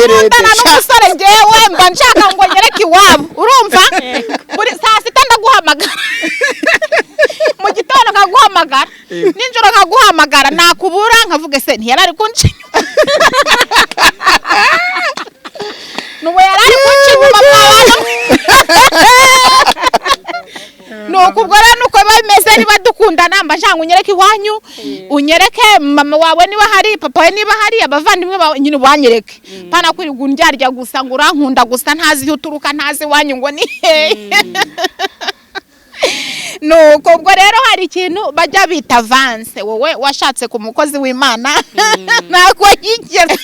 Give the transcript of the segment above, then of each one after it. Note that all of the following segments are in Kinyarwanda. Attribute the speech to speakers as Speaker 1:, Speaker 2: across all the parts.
Speaker 1: nkundana n'umusore ngewe mba nshaka ngo nyereke iwabo urumva buri saa sita ndaguhamagara mu gitondo nkaguhamagara ninjoro nkaguhamagara nakubura nkavuga se ntiyarari kunci nuwe yarari kunci mu mabana nuko ubwo rero nuko bameze niba dukundana mba nshaka unyereke iwanyu unyereke mama wawe niba hari papa wawe niba hari abavandimwe bawe nyine banyereke pana kwirirwa undyarya gusa ngo urankunda gusa ntazi uturuka ntazi wanyu ngo ni nuko ubwo rero hari ikintu bajya bita avance wowe washatse ku mukozi w'Imana nako yigeze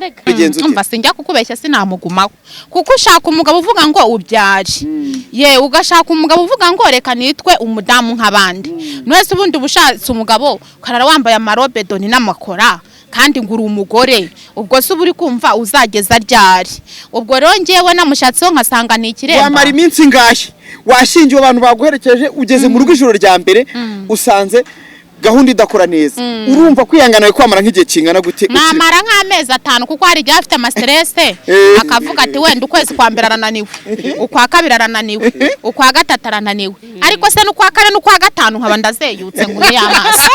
Speaker 1: reka umva sinjya kukubeshya sinamugumaho kuko ushaka umugabo uvuga ngo ubyari ye ugashaka umugabo uvuga ngo reka nitwe umudamu nk'abandi nwese ubundi ubushatse umugabo karara wambaye amarobe doni n'amakora kandi nguru umugore ubwo se uburi kumva uzageza ryari ubwo rero ngewe namushatseho nkasanga ni ikiremba
Speaker 2: wamara iminsi ngahe washingiye abantu baguherekeje ugeze mu rugo ijoro rya mbere usanze gahunda idakora neza urumva kwihangana kwamara nk'igihe kingana gute
Speaker 1: namara nk'amezi 5 kuko hari igihe afite amastress akavuga ati wenda ukwezi kwa mbere arananiwe ukwa kabiri arananiwe ukwa gatatu arananiwe ariko se n'ukwa kane n'ukwa gatanu nkaba ndazeyutse ngo y'amazi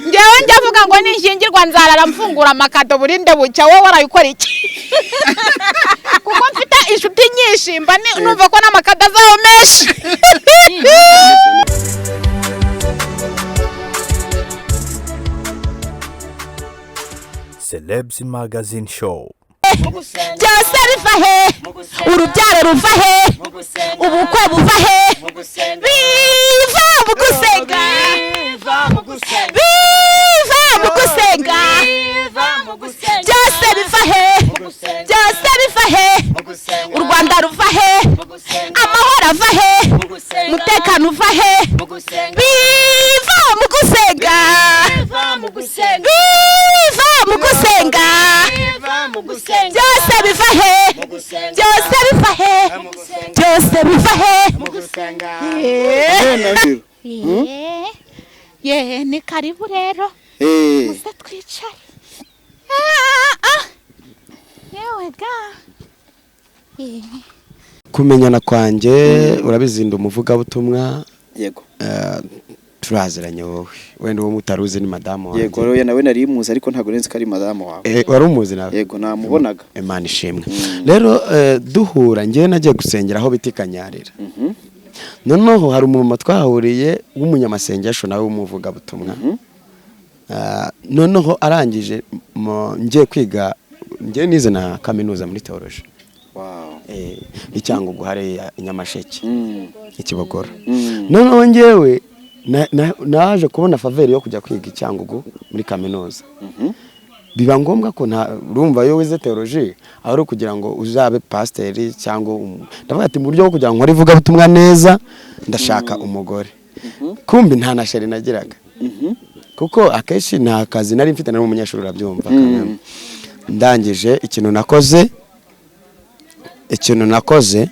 Speaker 1: ngewe ndavuga ngo ninshingirwa nzarara mfungura amakado burinde bucya wowe warayikora iki kuko mfite inshuti nyinshi mba numva ko n'amakado azaho menshi
Speaker 3: Celebs Magazine Show.
Speaker 1: Byose biva he urubyaro ruva he ubukwe buva he biva mu gusenga byose biva he u Rwanda ruva he amahoro ava he umutekano uva he biva mu gusenga byose biva he ye ni karibu rero muze twicare yewe ga
Speaker 4: kumenyana kwanjye urabizinda umuvugabutumwa
Speaker 2: yego
Speaker 4: turaziranye wowe wenda uwo mutaruzi ni madamu wawe
Speaker 2: yego rero nawe nari muzi ariko ntago nzi ko ari madamu wawe
Speaker 4: wari umuzi nawe
Speaker 2: yego namubonaga
Speaker 4: Imana ishimwe rero duhura ngiye nagiye gusengera aho bitikanyarira noneho hari umumama twahuriye w'umunyamasengesho nawe w'umuvugabutumwa noneho arangije ngiye kwiga ngiye nize na kaminuza muri teoloji icyangugu hari Nyamasheke ikibogora noneho ngewe naje kubona faveri yo kujya kwiga icyangugu muri kaminuza biba ngombwa ko urumva yo wize teoloji aho kugira ngo uzabe pasiteri cyangwa ndavuga ati mu buryo bwo kugira ngo nkore ivugabutumwa neza ndashaka umugore kumbi nta na sheri nagiraga kuko akenshi nta kazi nari mfite nari umunyeshuri urabyumva ndangije ikintu nakoze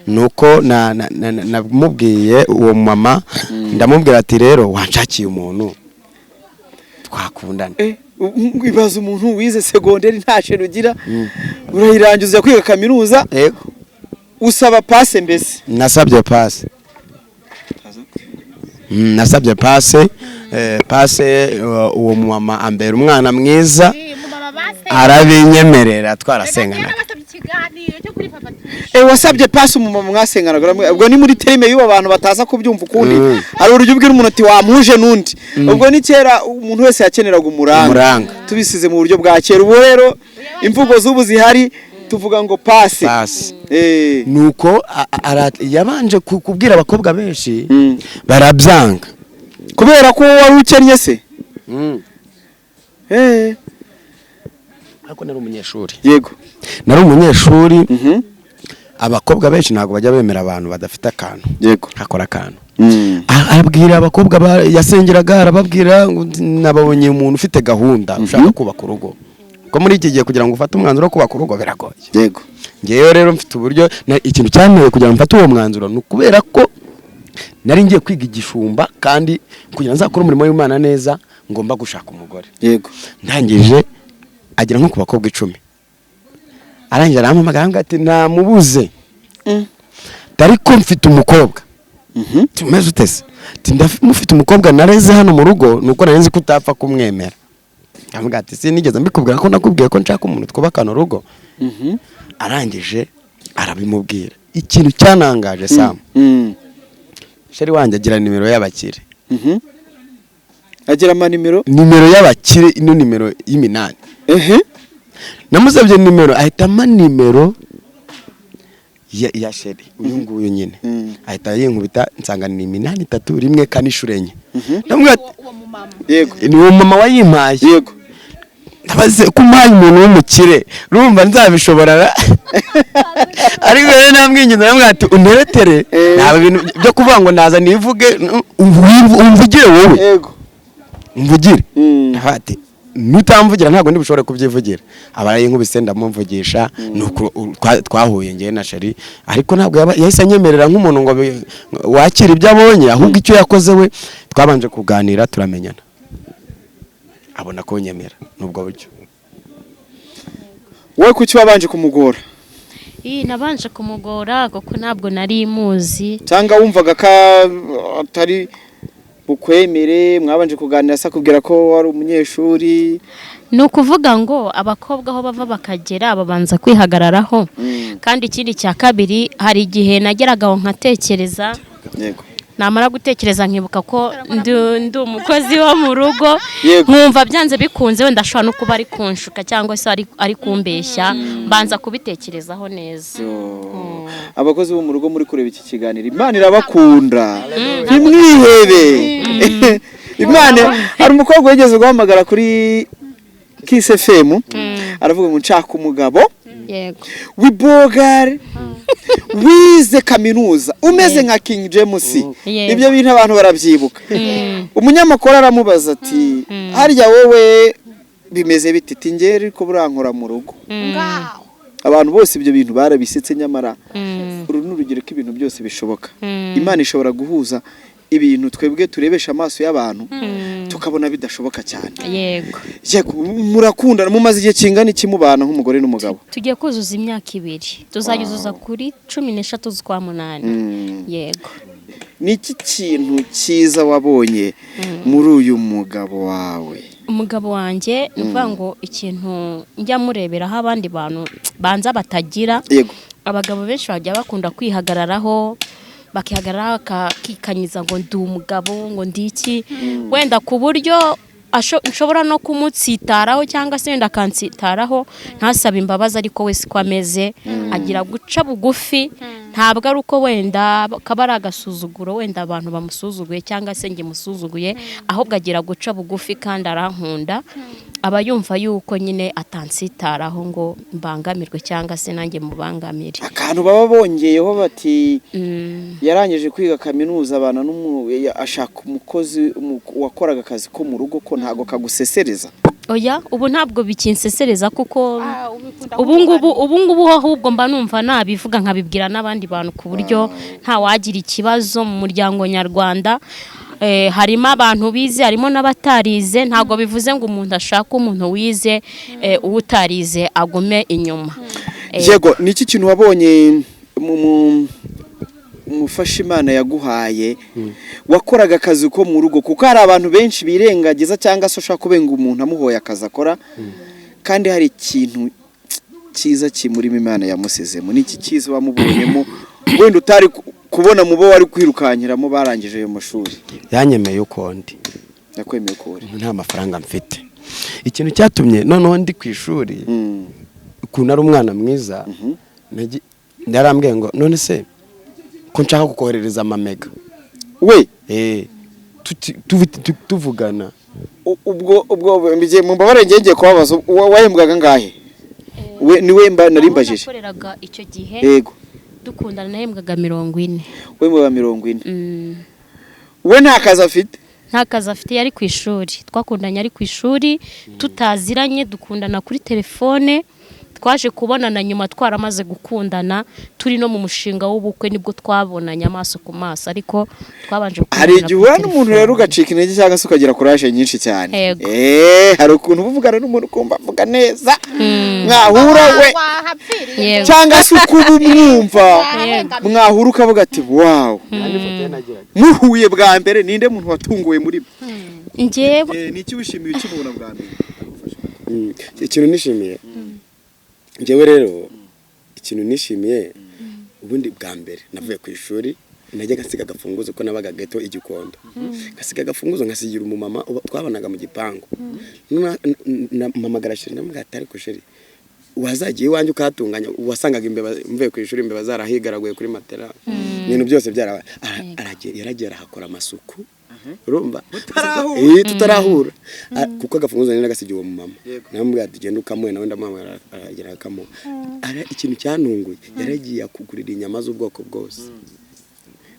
Speaker 4: nuko namubwiye uwo mama ndamubwira ati rero wanshakiye umuntu twakundana
Speaker 2: ibaza umuntu wize segonderi nta sheri ugira urayirangiza kwiga kaminuza usaba pase mbese
Speaker 4: nasabye pase uwo mama ambera umwana mwiza arabinyemerera twarasengana
Speaker 2: wasabye pase umumama mwasenganaga ubwo ni muri terime y'uwo abantu bataza kubyumva ukundi ari urujya ubwira umuntu ati wamuje nundi ubwo ni kera umuntu wese yakeneraga umuranga tubisize mu buryo bwa kera ubu rero imvugo z'ubu zihari tuvuga ngo pase
Speaker 4: nuko yabanje kubwira abakobwa benshi barabyanga
Speaker 2: kubera ko wari ukennye se
Speaker 4: ariko nari umunyeshuri
Speaker 2: yego
Speaker 4: nari umunyeshuri abakobwa benshi ntago bajya bemera abantu badafite akantu
Speaker 2: yego
Speaker 4: akora akantu arabwira abakobwa yasengeraga arababwira nababonye umuntu ufite gahunda ushaka kubaka urugo ko muri iki gihe kugira ngo ufate umwanzuro wo kubaka urugo biragoye
Speaker 2: yego
Speaker 4: ngewe rero mfite uburyo ikintu cyanteye kugira ngo mfate uwo mwanzuro ni ukubera ko nari ngiye kwiga igishumba kandi kugira nzakora umurimo w'Imana neza ngomba gushaka umugore.
Speaker 2: Yego.
Speaker 4: Ndangije agira nko ku bakobwa 10. Arangije arampamagara ngo ati namubuze. Ariko mfite umukobwa. Tumeze utese. Mufite umukobwa nareze hano mu rugo nuko narinzi ko utapfa kumwemera. Avuga ati sinigeze mbikubwira ko nakubwiye ko nshaka umuntu twubakana urugo. Arangije arabimubwira. Ikintu cyanangaje Sam. Sheri wanjye agira nimero y'abakire.
Speaker 2: Agira nimero
Speaker 4: y'abakire, ino nimero y'Iminani. Namusabye nimero ahita nimero ya Sheri uyu nguyu nyine. Ahita yinkubita nsanga ni Iminani 3 rimwe kane ishurenya. Ndamubwira
Speaker 1: uwo mumama.
Speaker 2: Yego.
Speaker 4: ni uwo mama wayimpaye.
Speaker 2: Yego.
Speaker 4: Ndabaze kumpaye umuntu w'umukire urumva nzabishobora. Ariko rero namwinginze namubwira ati unteretere naba ibintu byo kuvuga ngo ndaza nivuge umvugire wowe.
Speaker 2: Yego.
Speaker 4: Umvugire. Ati nutamvugira ntabwo ndi bushobore kubyivugira. Abaraye nkubise ndamumvugisha nuko twahuye ngiye na Sheri, ariko ntabwo yahise anyemerera nk'umuntu ngo wakira ibyo abonye, ahubwo icyo yakoze we twabanje kuganira turamenyana. Abona ko nyemera nubwo buryo.
Speaker 2: Wowe kuki wabanje kumugora?
Speaker 3: Nabanje kumugora kuko ntabwo nari muzi.
Speaker 2: Cyangwa wumvaga ka atari bukwemere, mwabanje kuganira sa kubwira ko wari umunyeshuri?
Speaker 3: Ni ukuvuga ngo abakobwa aho bava bakagera babanza kwihagararaho. Kandi ikindi cya kabiri hari igihe nageraga aho nkatekereza.
Speaker 2: Yego.
Speaker 3: Namara gutekereza nkibuka ko ndi umukozi wo mu rugo, nkumva byanze bikunze wenda ashobora no kuba ari kunshuka cyangwa se ari kumbeshya, mbanza kubitekerezaho neza.
Speaker 2: Abakozi bo mu rugo muri kureba iki kiganiro, Imana irabakunda, ntimwihebe. Imana, hari umukobwa wigeze guhamagara kuri Kiss FM, aravuga ngo nshaka umugabo.
Speaker 3: Yego.
Speaker 2: Wibogare wize kaminuza umeze nka King James. Ibyo bintu abantu barabyibuka. Umunyamakuru aramubaza ati harya wowe bimeze bititi ngeri ko burankora mu rugo. Abantu bose ibyo bintu barabisetse nyamara uru n'urugero ko ibintu byose bishoboka. Imana ishobora guhuza ibintu twebwe turebesha amaso y'abantu tukabona bidashoboka cyane.
Speaker 3: Yego.
Speaker 2: Murakundana mumaze igihe kingana iki mubana nk'umugore n'umugabo?
Speaker 3: Tugiye kuzuza imyaka 2. Tuzayuzuza kuri 13 z'ukwa 8. Yego.
Speaker 2: Niki kintu cyiza wabonye muri uyu mugabo wawe?
Speaker 3: Umugabo wanjye nuvuga ngo ikintu njya mureberaho abandi bantu banza batagira.
Speaker 2: Yego.
Speaker 3: Abagabo benshi bajya bakunda kwihagararaho, bakihagarara akakikanyiza ngo ndi umugabo ngo ndiki, wenda ku buryo nshobora no kumutsitaraho cyangwa se wenda akansitaraho ntasabe imbabazi, ariko wese ko ameze agira guca bugufi. Ntabwo ari uko wenda kabara agasuzuguro wenda abantu bamusuzuguye cyangwa se nge musuzuguye, ahubwo agira guca bugufi kandi arankunda. Aba yumva yuko nyine atansitaraho ngo mbangamirwe cyangwa se nanjye mubangamire.
Speaker 2: Akantu baba bongeyeho bati yarangije kwiga kaminuza abana ashaka umukozi wakoraga akazi ko mu rugo, ko ntago kagusesereza.
Speaker 3: Oya, ubu ntabwo bikinsesereza kuko ubu ngubu ahubwo mba numva nabivuga nkabibwira n'abandi bantu ku buryo nta wagira ikibazo mu muryango nyarwanda. Harimo abantu bize, harimo n'abatarize. Ntabwo bivuze ngo umuntu ashaka umuntu wize, utarize agume inyuma.
Speaker 2: Yego, niki kintu wabonye umufasha Imana yaguhaye wakoraga akazi ko mu rugo? Kuko hari abantu benshi birengagiza cyangwa se ushaka kubenga umuntu amuhoye akazi akora, kandi hari ikintu cyiza kimurimo Imana yamusezemo. Niki cyiza wamubonyemo wenda utari kubona mubo wari kwirukankiramo barangije ayo mashuri?
Speaker 4: Yanyemeye uko ndi.
Speaker 2: Yakwemeye uko uri.
Speaker 4: Nta mafaranga mfite. Ikintu cyatumye noneho ndi ku ishuri, ukuntu ari umwana mwiza, narambwiye ngo none se ko nshaka kukoherereza amamega
Speaker 2: we
Speaker 4: tuvugana.
Speaker 2: ubwo mbigiye mu mbabare ngenge kubabaza wahembwaga ngahe? We niwe narimbajije.
Speaker 3: Nakoreraga icyo gihe.
Speaker 2: Yego.
Speaker 3: Dukundana nahembwaga 40.
Speaker 2: We mu 40. We nta kazi afite?
Speaker 3: Nta kazi afite, yari ku ishuri. Twakundanye ari ku ishuri, tutaziranye, dukundana kuri telefone. twaje kubonana nyuma twaramaze gukundana turi no mu mushinga w'ubukwe nibwo twabonanye amaso ku maso ariko twabanje kubonana.
Speaker 2: Hari igihe ubona umuntu rero ugacika intege cyangwa se ukagira courage nyinshi cyane. Hari ukuntu uvugana n'umuntu ukumva avuga neza mwahura we cyangwa se ukuba umwumva mwahura ukavuga ati wow. Muhuye bwa mbere ninde muntu watunguwe muri
Speaker 3: njyewe
Speaker 2: ni iki wishimiye ukibona bwa mbere?
Speaker 4: Ikintu nishimiye njyewe rero ikintu nishimiye ubundi bwa mbere navuye ku ishuri najya gasiga gafunguzo ko nabaga geto igikondo gasiga gafunguzo ngasigira umumama twabanaga mu gipangu mama garashira ndamugata ariko sheri wazagiye wanje ukatunganya wasangaga imbeba mvuye ku ishuri imbeba zarahigaraguye kuri matera ibintu byose yaragiye arahakora amasuku urumva tutarahura kuko agafunguzo nari nagasigiye uwo mama namubwira ati genda ukamwe nawe ndamwamara aragera akamo ikintu cyantunguye yaragiye akugurira inyama z'ubwoko bwose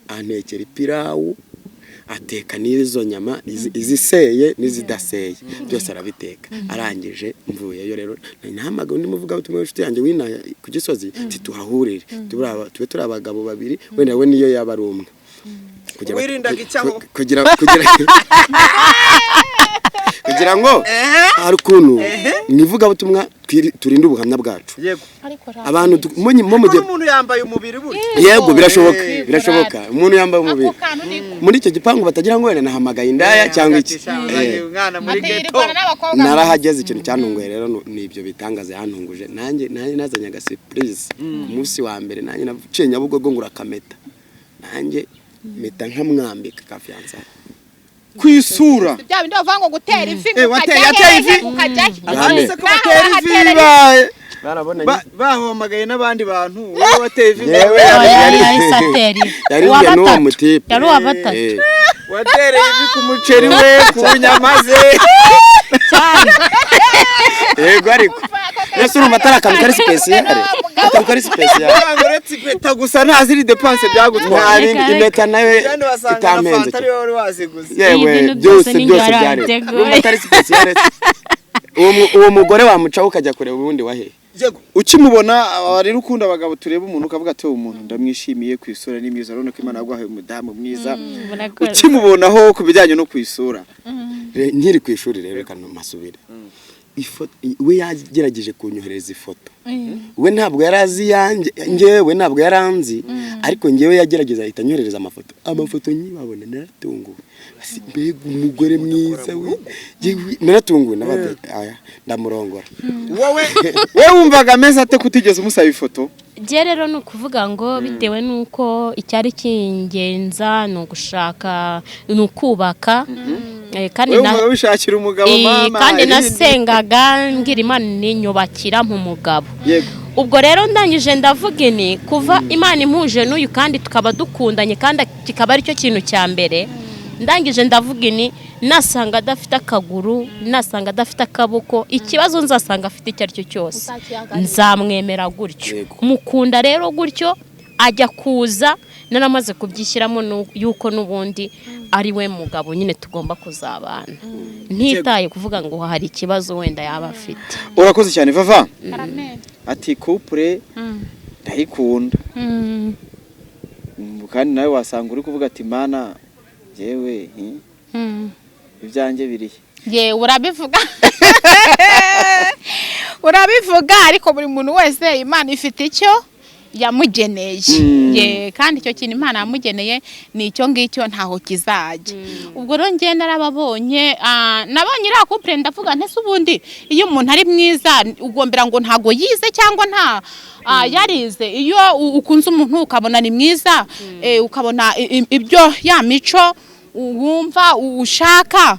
Speaker 4: antekera ipirawu ateka n'izo nyama iziseye n'izidaseye byose arabiteka arangije mvuyeyo rero nahamaga undi muvuga utumwe inshuti yanjye wina ku Gisozi tuhahurire tube turi abagabo babiri wenda we niyo yaba ari umwe kugira ngo hari ukuntu nivuga butumwa turinde ubuhamya bwacu abantu
Speaker 2: umuntu yambaye umubiri buryo
Speaker 4: yego birashoboka umuntu yambaye umubiri muri icyo gipangu batagira ngo wenda nahamagaye indaya cyangwa iki narahageze ikintu cyantunguye rero ni ibyo bitangaza yantunguje nanjye nazanye aga surprise ku munsi wa mbere nanjye naciye Nyabugogo ngura kameta nanjye meta nkamwambika ka fiançailles
Speaker 2: kwisura
Speaker 1: bya bindi bavuga ngo gutera ivi
Speaker 2: ukajya ko batera ivi barabonanye bahamagaye n'abandi bantu wowe wateye ivi
Speaker 4: yari n'uwo mutipe
Speaker 3: yari uwabatatu
Speaker 2: watereye ivi ku muceri we ku nyama ze
Speaker 4: yego ariko Yesu urumva akantu kari special
Speaker 2: uretse impeta gusa nta ziri dépense byagutwara
Speaker 4: impeta nayo itamenze yewe byose byari atari special uwo mugore wamuca ukajya kureba ubundi wahe
Speaker 2: ukimubona rero ukunda abagabo tureba umuntu ukavuga ati umuntu ndamwishimiye ku isura ni mwiza rero ko Imana yagwahaye umudamu mwiza ukimubonaho ku bijyanye no ku isura
Speaker 4: nkiri ku ishuri rero kana masubire we yagerageje kunyohereza ifoto we ntabwo yarazi yanjye ngewe ntabwo yaranzi ariko ngewe yagerageza ahita anyohereza amafoto nyibabona naratunguwe mbega umugore mwiza we naratunguwe ndamurongora
Speaker 2: wowe wumvaga ameze ate kutigeze umusaba ifoto
Speaker 3: je rero no kuvuga ngo bitewe nuko icyari kingenza no gushaka no kubaka kandi
Speaker 2: wishakira umugabo mama
Speaker 3: kandi nasengaga ngira Imana ninyubakira mu mugabo ubwo rero ndangije ndavuga ni kuva Imana impuje n'uyu kandi tukaba dukundanye kandi kikaba ari cyo kintu cya mbere ndangije ndavuga ni nasanga adafite akaguru nasanga adafite akaboko ikibazo nzasanga afite icyo ari cyo cyose nzamwemera gutyo mukunda rero gutyo ajya kuza naramaze kubyishyiramo yuko nubundi ari we mugabo nyine tugomba kuzabana ntitaye kuvuga ngo hari ikibazo wenda yaba afite.
Speaker 2: Urakoze cyane Vava ati couple ndayikunda kandi nawe wasanga uri kuvuga ati Mana yewe ibyanjye birihe
Speaker 1: urabivuga ariko buri muntu wese Imana ifite icyo yamugeneye kandi icyo kintu Imana yamugeneye ni icyo ngicyo ntaho kizajya. Ubwo rero ngiye narababonye nabonye ira couple ndavuga ntese ubundi iyo umuntu ari mwiza ugombera ngo ntago yize cyangwa nta yarize iyo ukunze umuntu ukabona ni mwiza ukabona ibyo ya mico wumva ushaka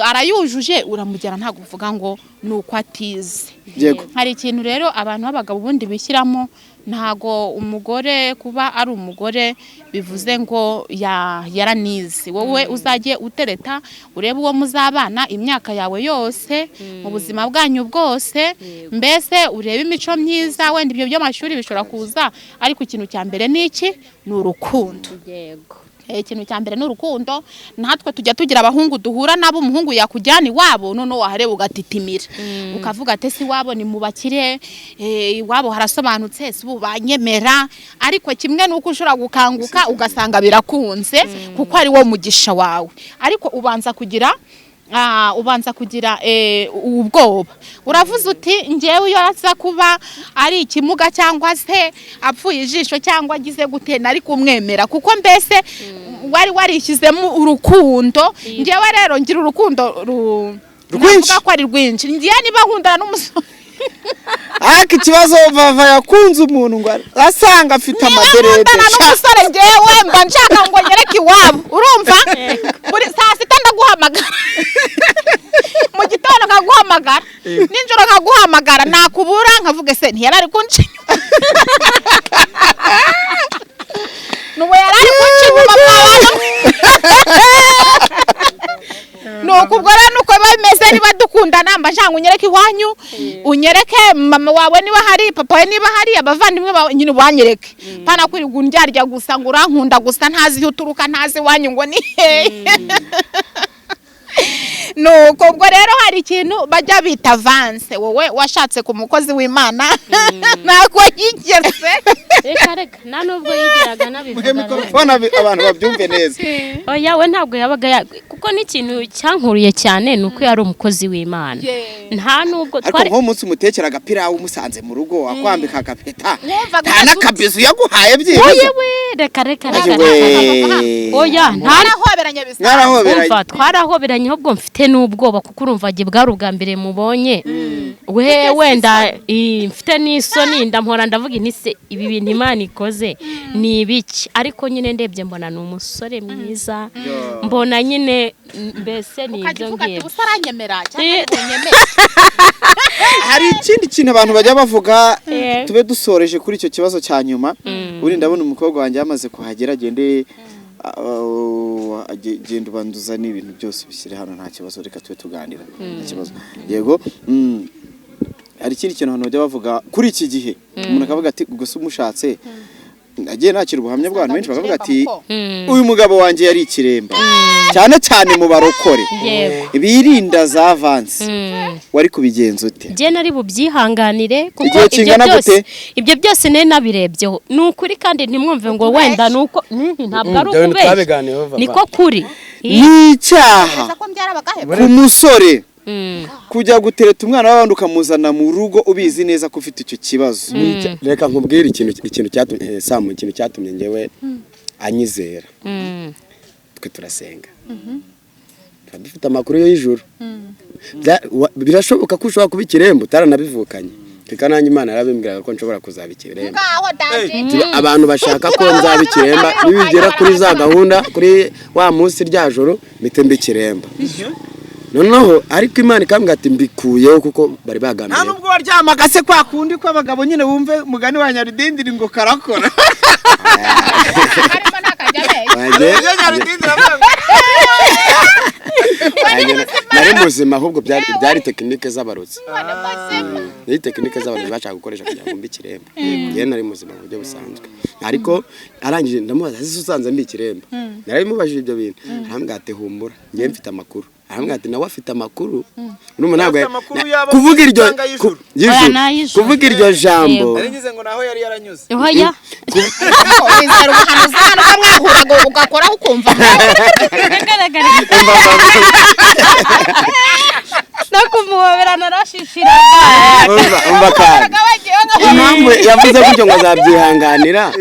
Speaker 1: arayujuje uramugera ntago uvuga ngo nuko atize. Hari ikintu rero abantu b'abagabo ubundi bishyiramo ntago umugore kuba ari umugore bivuze ngo yaranize. Wowe uzajye utereta urebe uwo muzabana imyaka yawe yose mu buzima bwanyu bwose mbese urebe imico myiza wenda ibyo by'amashuri bishobora kuza ariko ikintu cya mbere ni iki ni urukundo. ikintu cya mbere n'urukundo. Natwe tujya tugira abahungu duhura nabo, umuhungu yakujyana iwabo none wahareba ugatitimira ukavuga ati si wabo ni mubakire iwabo harasobanutse si banyemera, ariko kimwe nuko ushobora gukanguka ugasanga birakunze kuko ari wo mugisha wawe, ariko ubanza kugira ubwoba. Uravuze uti ngewe iyo aza kuba ari ikimuga cyangwa se apfuye ijisho cyangwa agize gute nari kumwemera, kuko mbese wari warishyizemo urukundo. Ngewe rero ngira urukundo rwinshi ko ari rwinshi. Ngiye niba nkundana n'umusore
Speaker 2: ariko ikibazo Vava yakunze umuntu ngo asanga afite amaderede.
Speaker 1: Nkundana n'umusore ngewe mba nshaka ngo nyereke iwabo, urumva? Buri saa sita ndaguhamagara mu gitondo nkaguhamagara ninjoro nkaguhamagara, nakubura nkavuga se ntiyarari kunci nuwe yarari kunci mu mabana nuko ubwo rero nuko bameze niba dukundana mba nshaka unyereke iwanyu, unyereke mama wawe niba hari, papa we niba hari, abavandimwe bawe nyine banyereke, pana kuri gundyarya gusa ngo urankunda gusa ntazi uturuka ntazi iwanyu ngo ni nuko ubwo rero hari ikintu bajya bita avance. Wowe washatse ku mukozi w'Imana nako yigeze
Speaker 3: reka nta nubwo yigeraga
Speaker 2: nabivuga abantu babyumve neza.
Speaker 3: Oya we ntabwo yabaga kuko n'ikintu cyankuriye cyane nuko yari umukozi w'Imana. Nta nubwo
Speaker 2: twari ariko nk'umunsi umutekera agapira umusanze mu rugo akwambika agapeta nta n'akabizu yaguhaye byiza.
Speaker 3: Oya we reka oya
Speaker 1: ntarahoberanye bisa
Speaker 3: twarahoberanye ahubwo mfite n'ubwoba kuko urumva agiye bwari ubwa mbere mubonye we wenda mfite n'isoni ndampora ndavuga inti se ibi bintu Imana ikoze ni ibiki, ariko nyine ndebye mbona ni umusore mwiza, mbona nyine mbese ni ibyo ngiye
Speaker 1: usaranyemera cyane kunyemera.
Speaker 2: Hari ikindi kintu abantu bajya bavuga, tube dusoreje kuri icyo kibazo cya nyuma. Uri ndabona umukobwa wanjye yamaze kuhagera, genda ubanduza n'ibintu byose bishyire hano nta kibazo, reka tube tuganira nta kibazo. Yego hari ikindi kintu abantu bajya bavuga kuri iki gihe, umuntu akavuga ati gusa umushatse agiye nakira ubuhamya bw'abantu benshi bakavuga ati uyu mugabo wanjye yari ikiremba, cyane cyane mu barokore birinda za avance. Wari kubigenza ute?
Speaker 3: Je nari bubyihanganire kuko ibyo byose ne nabirebyeho n'ukuri, kandi ntimwumve ngo wenda nuko ntabwo ari ukubeshya, niko kuri
Speaker 2: n'icyaha ku musore kujya gutereta umwana w'abandi ukamuzana mu rugo ubizi neza ko ufite icyo kibazo.
Speaker 4: Reka nkubwire ikintu cyatumye Samu, ikintu cyatumye ngewe anyizera. Twe turasenga dufite amakuru y'ijuru. Birashoboka ko ushobora kuba ikirembo utaranabivukanye, reka nanjye Imana yarabimbwiraga ko nshobora kuzaba ikiremba. Abantu bashaka ko nzaba ikiremba nibigera kuri za gahunda kuri wa munsi rya joro mitembe ikiremba. Noneho ariko Imana ikambwira ati mbikuyeho kuko bari bagambye.
Speaker 2: Nta nubwo waryamaga se kwa kundi ko abagabo nyine bumve mugani wa Nyarudindiri ngo karakora.
Speaker 1: Harimo nakajyabe.
Speaker 4: Nari muzima ahubwo byari tekinike z'abarutsi. Ni tekinike z'abantu bashaka gukoresha kugira ngo mbi kiremba. Ye nari muzima mu buryo busanzwe. Ariko arangije ndamubaza ese usanze mbi kiremba. Nari mubajije ibyo bintu. Arambwira ati humbura, ngiye mfite amakuru. Arambwira ati nawe afite amakuru. Urumva ntabwo kuvuga iryo jambo.
Speaker 2: Nari ngize ngo naho yari yaranyuze.
Speaker 3: Oya.
Speaker 1: Wizera ubuhanuzi hano ko mwahuraga ugakora ukumva.
Speaker 3: Nakumuhobera narashishiraga.
Speaker 4: Umva kandi. Impamvu yavuze gutyo ngo azabyihanganira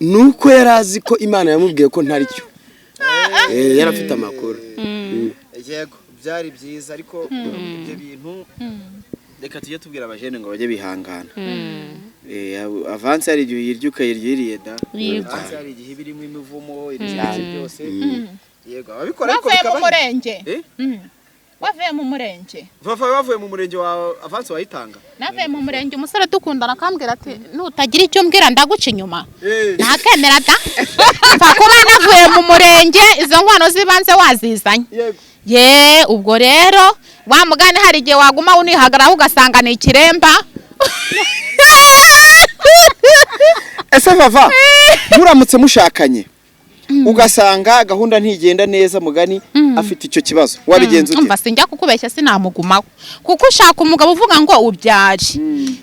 Speaker 4: nuko yarazi ko Imana yamubwiye ko ntari cyo. Yarafite amakuru.
Speaker 2: Yego byari byiza, ariko ibyo bintu reka tujye tubwira abajene ngo bajye bihangana. Avance hari igihe yirya yiririye da. Avance hari igihe birimo imivumo ibintu byose. Yego ababikora ariko
Speaker 1: bikaba mu murenge. Wavuye mu murenge.
Speaker 2: Wavuye mu murenge wa Avance wayitanga.
Speaker 1: Navuye mu murenge, umusore dukundana akambwira ati nutagira icyo mbwira ndaguca inyuma. Ntakemera da. Kuba navuye mu murenge izo nkwano zibanze wazizanye. Ye ubwo rero wa mugani hari igihe waguma unihagaraho ugasanga ni ikiremba.
Speaker 2: Ese Vava muramutse mushakanye ugasanga gahunda ntigenda neza mugani afite icyo kibazo wabigenza ute?
Speaker 1: Umva sinjya kukubeshya sinamugumaho kuko ushaka umugabo uvuga ngo ubyari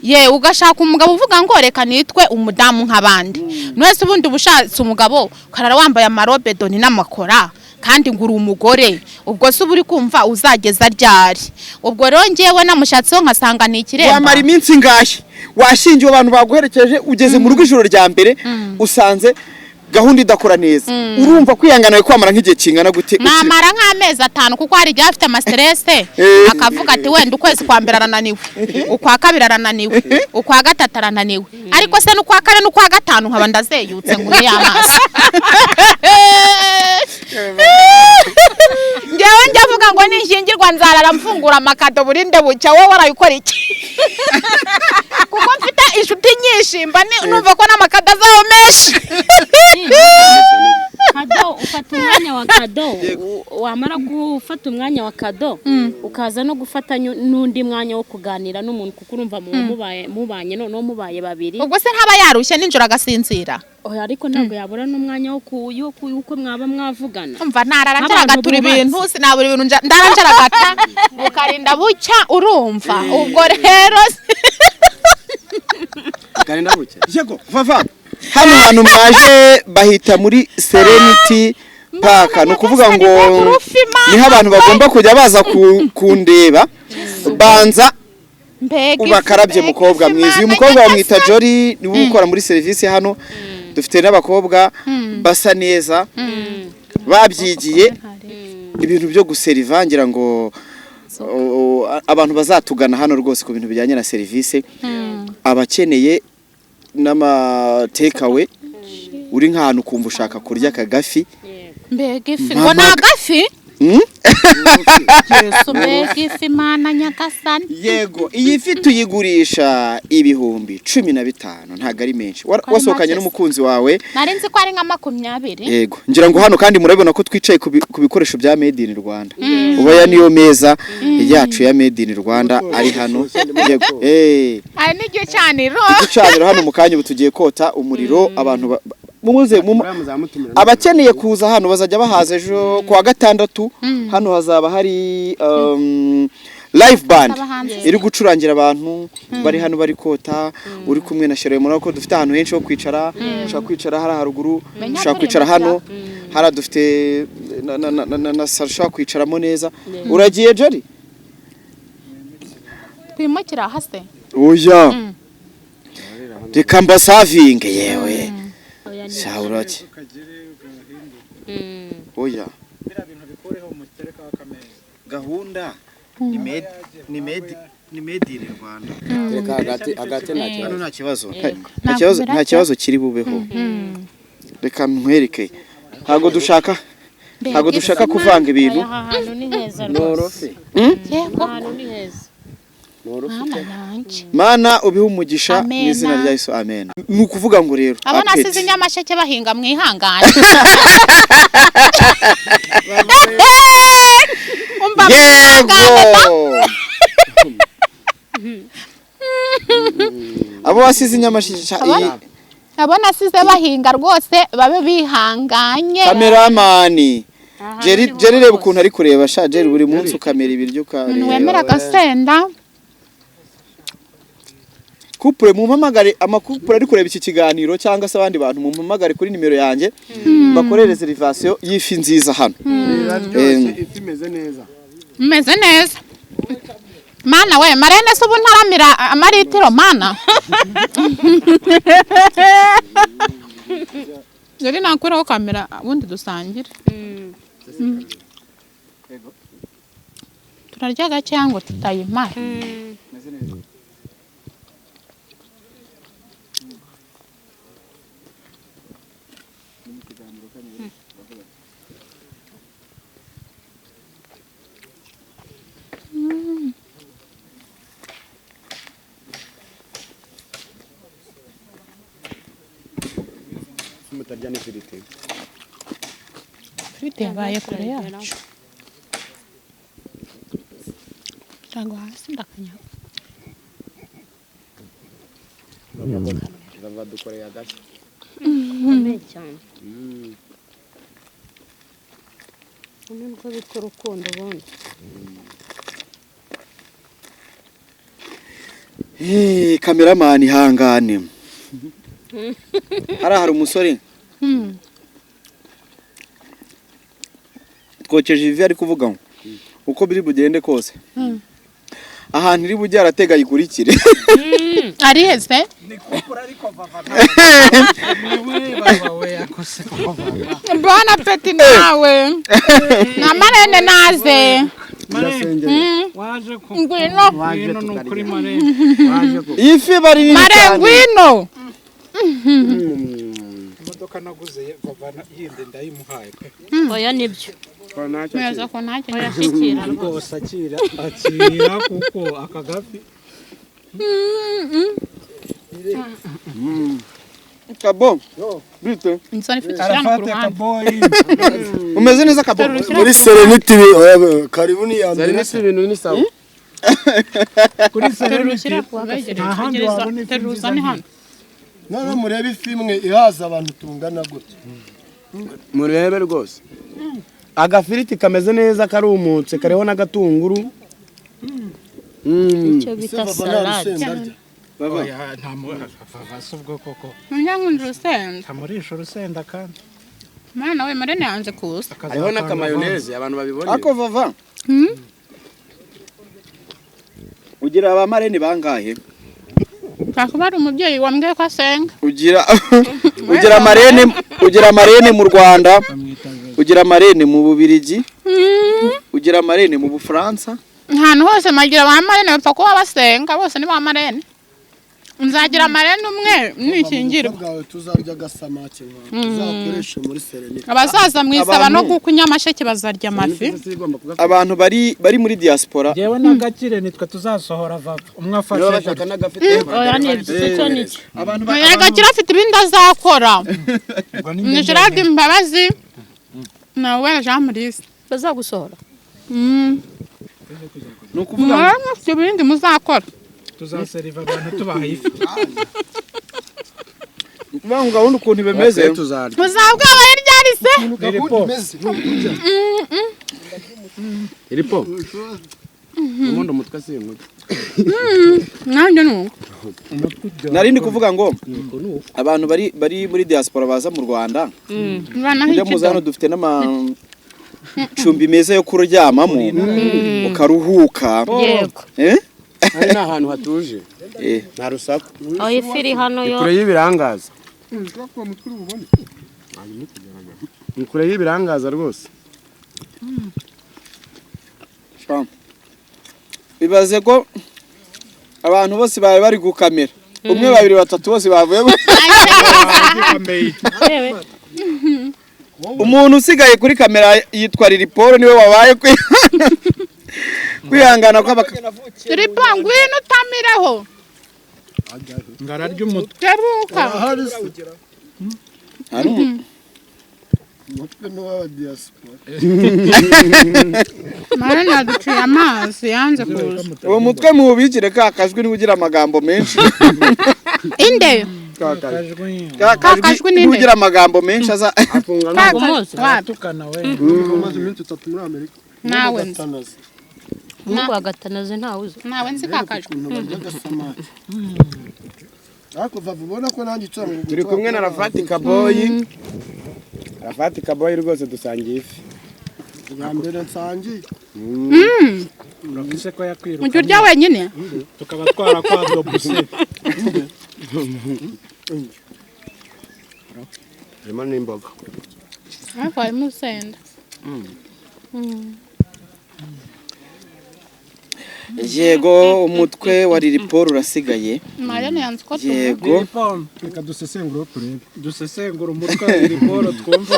Speaker 1: ye ugashaka umugabo uvuga ngo reka nitwe umudamu nk'abandi nwese ubundi ubushatse umugabo karara wambaye amarobedoni n'amakora kandi nguri umugore ubwo se uburi kumva uzageza ryari ubwo rero ngewe namushatseho nkasanga ni ikiremba
Speaker 2: wamara iminsi ngahe washingiwe abantu baguherekeje ugeze mu rugo ijoro rya mbere usanze gahunda idakora neza urumva kwihangana kwamara nk'igihe kingana gute?
Speaker 1: namara nk'amezi 5 kuko hari igihe afite amastresse akavuga ati wenda ukwezi kwa mbere arananiwe ukwa kabiri arananiwe ukwa gatatu arananiwe ariko se n'ukwa kane n'ukwa gatanu nkaba ndazeyutse ngo y'amaso ngewe ndavuga ngo nishingirwa nzarara mfungura amakado burinde bucya wowe warayikora iki kuko mfite inshuti nyinshi mba numva ko n'amakado azaho menshi
Speaker 3: kado ufata umwanya wa kado wamara gufata umwanya wa kado ukaza no gufata n'undi mwanya wo kuganira n'umuntu kuko urumva mubanye noneho mubaye babiri
Speaker 1: ubwo se ntaba yarushye ninjoro agasinzira
Speaker 3: ariko ntabwo yabura n'umwanya wo uko mwaba mwavugana
Speaker 1: umva ntararangaragatura ibintu sinabura ibintu ndarangaragata ukarinda bucya urumva ubwo rero
Speaker 2: ukarinda bucya yego vava hano hantu mwaje bahita muri Serenity Park no kuvuga ngo niho abantu bagomba kujya baza kundeba banza ubakarabye mukobwa mwiza uyu mukobwa bamwita Jolly niwe ukora muri service hano dufite n'abakobwa basa neza babyigiye ibintu byo guserivangira ngo abantu bazatugana hano rwose ku bintu bijyanye na service abakeneye n'amatekawe uri nk'ahantu kumva ushaka kurya kagafi
Speaker 1: mbega ifi ngo nagafi mbega ifi mana nyagasani
Speaker 2: yego iyi fi tuyigurisha ibihumbi 15 ntago ari menshi wasohokanye n'umukunzi wawe
Speaker 1: narinzi ko ari nka 20
Speaker 2: yego ngira ngo hano kandi murabona ko twicaye ku bikoresho bya Made in Rwanda ubaya niyo meza yacu ya Made in Rwanda ari hano yego
Speaker 1: ari n'igicaniro
Speaker 2: hano mu kanya tugiye kota umuriro abantu mumuze abakeneye kuza hano bazajya bahaza ejo kwa gatandatu hano hazaba hari live band iri gucurangira abantu bari hano bari kota uri kumwe na Shere murako ko dufite ahantu henshi ho kwicara ushaka kwicara hari haruguru ushaka kwicara hano hari dufite na sarsha kwicaramo neza uragiye Jolly
Speaker 1: twimukira hase
Speaker 2: oya reka mbasavinge yewe Shauraki oya gahunda ni made in Rwanda
Speaker 4: reka agate
Speaker 2: nta kibazo kiri bubeho reka nkwereke ntago dushaka kuvanga ibintu
Speaker 3: norofe
Speaker 2: Mana ubihe umugisha mu izina rya Yesu amen ni ukuvuga ngo rero
Speaker 1: abana asize Nyamasheke bahinga mwihangane
Speaker 2: abo wasize Nyamasheke
Speaker 1: abana asize bahinga rwose babe bihanganye
Speaker 2: kameramani Jerry reba ukuntu ari kureba sha Jerry buri munsi ukamera ibiryo ukareba
Speaker 1: wemera gasenda
Speaker 2: couple mumpamagare amakupure ari kureba iki kiganiro cyangwa se abandi bantu mumpamagare kuri nimero yanjye bakorere reservation yifi nziza hano
Speaker 4: imeze neza
Speaker 1: mana we marene se ubu ntaramira amaritiro mana Jolly nakuraho kamera ubundi dusangire turarya gake ngo tutayimara
Speaker 4: mutarya n'ifiriti
Speaker 1: ifiriti yabaye kure yacu cyangwa hasi ndakanya
Speaker 4: bava dukoreye agashya
Speaker 3: cyane niko bitwa urukundo ubundi.
Speaker 2: Kameramani hangane. Hari umusore. Twokeje ivi ari kuvuga ngo uko biri bugende kose. Ahantu iri bujya aratega yikurikire.
Speaker 1: Ari hese? Bwana peti nawe. Na marene naze.
Speaker 5: Waje ko
Speaker 1: Ngwino
Speaker 5: nukuri marene.
Speaker 2: Ifi bari nini cyane.
Speaker 1: Mare ngwino.
Speaker 5: Imodoka naguze bavana yindi ndayimuhaye pe.
Speaker 3: Oya nibyo.
Speaker 1: Meza ko ntacyo
Speaker 3: Yashikira
Speaker 5: Rwose akira kuko akagafi.
Speaker 2: Kabo. Bite.
Speaker 1: insani ifite cyane ku ruhande.
Speaker 5: Boy.
Speaker 2: Umeze neza Kabo.
Speaker 4: muri Serenity karibu ni ya mbere ibintu ni sawa
Speaker 5: Kuri Serenity.
Speaker 1: Terushyira ku
Speaker 5: Ahandi
Speaker 1: teruza ni hano.
Speaker 4: none murebe filmwe ihaza abantu tungana gute murebe rwose agafiriti kameze neza karumutse kareho n'agatunguru
Speaker 3: icyo bita salade.
Speaker 2: Baba.
Speaker 5: Nta muvasa ubwo koko.
Speaker 1: Nyangu rusenda.
Speaker 5: Tamurisha urusenda kandi.
Speaker 1: Mana we marene yanze kuza.
Speaker 4: hariho n'akamayoneze abantu babibonye
Speaker 2: Ako vava. Ugira abamarene bangahe?
Speaker 1: Kakuba ari umubyeyi wambwiye ko asenga.
Speaker 2: Ugira marene mu Rwanda. Ugira marene mu Bubiligi. Ugira marene mu Bufaransa.
Speaker 1: Ahantu hose magira ba marene bapfa kuba basenga bose ni ba marene. Nzagira marene umwe nishyingirwa.
Speaker 4: bwawe tuzarya gasamake tuzakoresha muri Serenity
Speaker 1: Abazaza mwisaba no gukunya amasheke bazarya amafi.
Speaker 2: Abantu bari muri diaspora.
Speaker 5: Jewe n'agakire nitwe tuzasohora vava. Umwe afashe.
Speaker 4: bashaka n'agafite
Speaker 3: Oya nibyo cyo niki.
Speaker 1: Yagakira afite ibindi azakora. Nishiraga imbabazi. Nawe Jean Maurice.
Speaker 3: Bazagusohora.
Speaker 2: Nukuvuga
Speaker 1: Mufite ibindi muzakora.
Speaker 5: Tuzaseriva abantu tubaha ifi.
Speaker 2: Banga gahunda ukuntu bemeze.
Speaker 4: tuzarya
Speaker 1: Muzabwa abayiryarise.
Speaker 4: iripo umundo mutwe singuye
Speaker 1: Nanjye nuko.
Speaker 2: Narindi kuvuga ngo abantu bari muri diaspora baza mu Rwanda.
Speaker 1: Bana
Speaker 2: Njya muzano dufite n'amacumbi meza yo kuryamamo ukaruhuka.
Speaker 3: Yego.
Speaker 4: ari n'ahantu hatuje nta rusaku
Speaker 3: Aho ifi iri hano yo.
Speaker 4: kure y'ibirangaza ni kure y'ibirangaza rwose
Speaker 2: Bibaze ko abantu bose bari gukamera. Umwe babiri batatu bose bavuye. Umuntu usigaye kuri kamera yitwa Lilipolo niwe wabaye kwihangana
Speaker 1: Ripangwino utamireho.
Speaker 5: Ngararya umutwe.
Speaker 1: Teruka.
Speaker 4: umutwe n'uwa diaspora
Speaker 1: Mara naduciye amazi yanze kuza.
Speaker 2: uwo mutwe muwubikire kakajwi niwe ugira amagambo menshi.
Speaker 1: Inde.
Speaker 2: Kakajwi niwe ugira amagambo menshi aza
Speaker 4: afunga
Speaker 3: Umuzi.
Speaker 5: Tukana we.
Speaker 4: amaze iminsi 3 muri Amerika
Speaker 1: Nawe nzi.
Speaker 3: Mungu agatanaze ntawe uzi.
Speaker 1: Nawe nzi kakajwi.
Speaker 4: gasamake ariko vava ubona ko nanjye icanga
Speaker 6: turi kumwe na Rafati Kaboyi. Rafati Kaboyi rwose dusangiye ifi.
Speaker 4: ya mbere nsangiye
Speaker 5: Urabise ko yakwiruka.
Speaker 1: Ujya urya wenyine?
Speaker 5: Tukaba twarakwazwa buse.
Speaker 6: Harimo n'imboga.
Speaker 1: Ariko harimo urusenda.
Speaker 2: Yego umutwe wa Lilipolo urasigaye.
Speaker 1: Marene yanze ko
Speaker 2: Yego.
Speaker 5: Reka dusesengura turebe. Dusesengura umutwe wa Lilipolo twumva.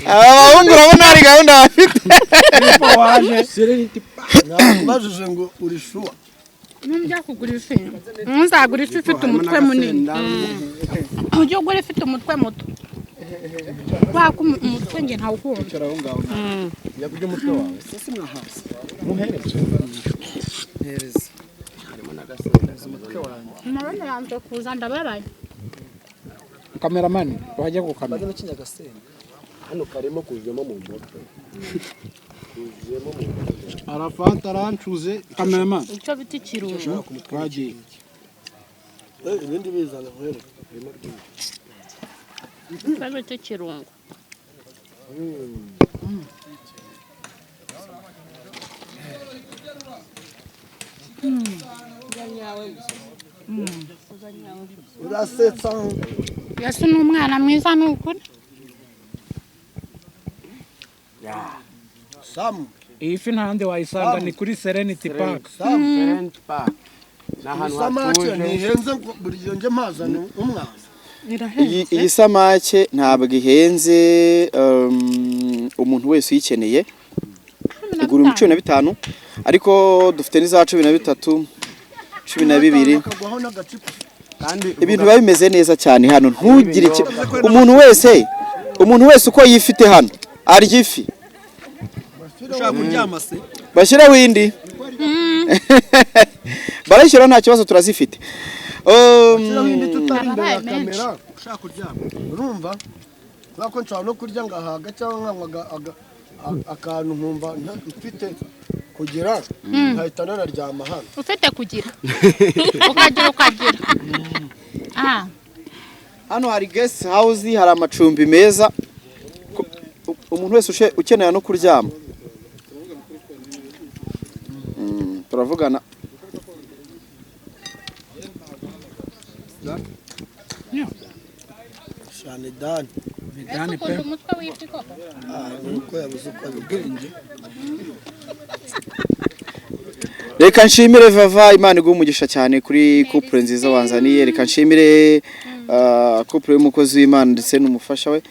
Speaker 2: Abahungu urabona hari gahunda bafite.
Speaker 5: Lilipo waje. Serenity.
Speaker 4: bajije ngo uri shuwa
Speaker 1: Nujya kugura ifi. Nzagura ifi ifite umutwe munini. Ujye ugura ifite umutwe muto. Wako umutwe nge ntawukunda.
Speaker 4: yakurya umutwe wawe sisi mwahasi muhereze hereza harimo n'agasendaza umutwe wawe
Speaker 1: Marene yanze kuza ndababaye.
Speaker 5: Cameraman wajya gukamera.
Speaker 4: hano karimo kuzemo mu mutwe kuzemo mu mutwe
Speaker 5: arafata arancuze kameraman
Speaker 3: icyo bita ikirungo
Speaker 5: twagiye
Speaker 6: ibindi bizana nkwereke
Speaker 3: icyo bita ikirungo
Speaker 6: urasetsa
Speaker 1: Yesu ni umwana mwiza n'ukuri.
Speaker 6: Sam
Speaker 5: iyi fi ntahandi wayisanga ni kuri Serenity Park.
Speaker 4: Serenity Park ni ahantu hatuje
Speaker 6: ntihenze buri gihe nje mpazana umwana
Speaker 2: iyi samake ntabwo ihenze umuntu wese uyikeneye igura 15 ariko dufite n'iza 13 12 ibintu biba bimeze neza cyane hano ntugire umuntu wese uko yifite hano arya ifi
Speaker 6: ushaka kuryama se
Speaker 2: bashyira windi barashyira nta kibazo turazifite
Speaker 6: windi tutari imbere ya kamera ushaka kuryama urumva bako nshobora no kurya ngahaga cyangwa nkanywa akantu nkumva mfite kugira nkahita nanaryama hano
Speaker 1: Ufite kugira. Ukagira.
Speaker 2: hano hari guest house hari amacumbi meza umuntu wese ukeneye no kuryama turavugana
Speaker 6: cyane dani
Speaker 5: Dani pe.
Speaker 1: Umutwe w'ifi koko.
Speaker 6: nuko yabuze uko abibwenge
Speaker 2: reka nshimire Vava Imana iguha umugisha cyane kuri couple nziza wanzaniye reka nshimire couple y'umukozi w'Imana ndetse n'umufasha we